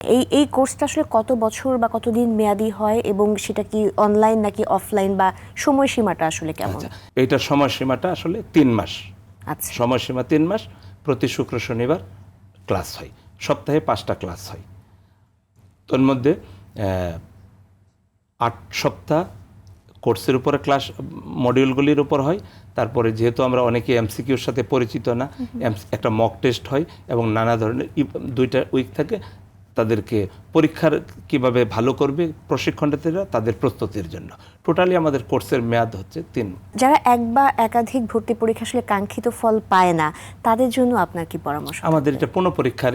এই কোর্সটা আসলে কত বছর বা কতদিন মেয়াদি হয় এবং সেটা কি অনলাইন নাকি অফলাইন বা সময়সীমাটা আসলে কেমন? এইটার সময়সীমাটা আসলে ৩ মাস। আচ্ছা। সময়সীমা ৩ মাস। প্রতি শুক্র শনিবার ক্লাস হয়, সপ্তাহে ৫টা ক্লাস হয়। তোর মধ্যে ৮ সপ্তাহ কোর্সের উপরে ক্লাস মডিউলগুলির উপর হয়। তারপরে যেহেতু আমরা অনেকে এমসিকিউর সাথে পরিচিত না, একটা মক টেস্ট হয় এবং নানা ধরনের 2টা উইক থাকে। তাদেরকে পরীক্ষার কিভাবে ভালো করবে প্রশিক্ষণার্থীরা তাদের প্রস্তুতির জন্য। টোটালি আমাদের কোর্সের মেয়াদ হচ্ছে ৩। যারা এক বা একাধিক ভর্তি পরীক্ষা আসলে কাঙ্ক্ষিত ফল পায় না, তাদের জন্য আপনার কি পরামর্শ? আমাদের এটা পুনঃপরীক্ষার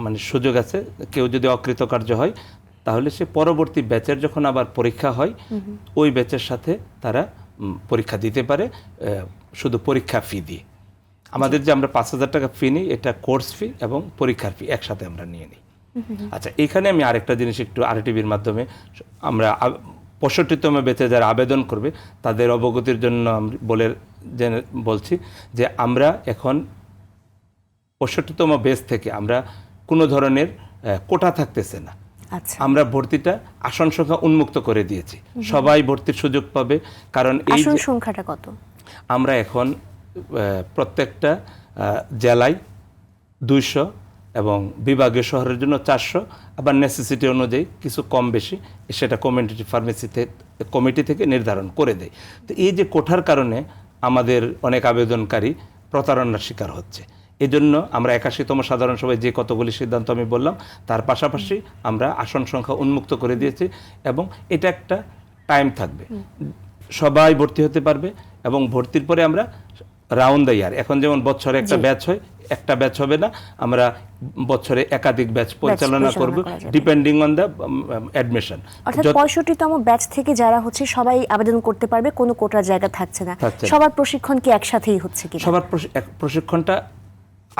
মানে সুযোগ আছে। কেউ যদি অকৃতকার্য হয় তাহলে সে পরবর্তী ব্যাচের যখন আবার পরীক্ষা হয় ওই ব্যাচের সাথে তারা পরীক্ষা দিতে পারে, শুধু পরীক্ষা ফি দিয়ে। আমাদের যে আমরা ৫,০০০ টাকা ফি নিই, এটা কোর্স ফি এবং পরীক্ষার ফি একসাথে আমরা নিয়ে নিই। আচ্ছা, এখানে আমি আরেকটা জিনিস একটু আরটিভির মাধ্যমে আমরা ৬৫তম ব্যাচে যারা আবেদন করবে তাদের অবগতির জন্য বলছি যে আমরা এখন ৬৫তম ব্যাচ থেকে আমরা কোনো ধরনের কোটা থাকতেছে না। আচ্ছা। আমরা ভর্তিটা আসন সংখ্যা উন্মুক্ত করে দিয়েছি, সবাই ভর্তির সুযোগ পাবে। কারণ এই আসন সংখ্যাটা কত? আমরা এখন প্রত্যেকটা জেলায় ২০০ এবং বিভাগীয় শহরের জন্য ৪০০, আবার নেসেসিটি অনুযায়ী কিছু কম বেশি সেটা কমিউনিটি ফার্মেসিতে কমিটি থেকে নির্ধারণ করে দেয়। তো এই যে কোঠার কারণে আমাদের অনেক আবেদনকারী প্রতারণার শিকার হচ্ছে। এজন্য আমরা ৮১তম সাধারণ সভায় যে কতগুলি সিদ্ধান্ত আমি বললাম তার পাশাপাশি আমরা আসন সংখ্যা উন্মুক্ত করে দিয়েছি এবং এটা একটা টাইম থাকবে, সবাই ভর্তি হতে পারবে এবং ভর্তির পরে আমরা রাউন্ড দ্য ইয়ার, এখন যেমন বছরে একটা ব্যাচ হয়, একটা ব্যাচ হবে না, আমরা বছরে একাধিক ব্যাচ পরিচালনা করব ডিপেন্ডিং অন দ্য অ্যাডমিশন। অর্থাৎ ৬৫তম ব্যাচ থেকে যারা হচ্ছে সবাই আবেদন করতে পারবে, কোনো কোটার জায়গা থাকছে না। সবার প্রশিক্ষণ কি একসাথেই হচ্ছে কি? সবার প্রশিক্ষণটা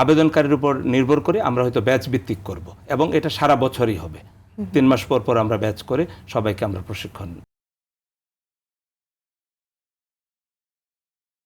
আবেদনকারীর উপর নির্ভর করে আমরা হয়তো ব্যাচ ভিত্তিক করব এবং এটা সারা বছরই হবে। ৩ মাস পর পর আমরা ব্যাচ করে সবাইকে আমরা প্রশিক্ষণ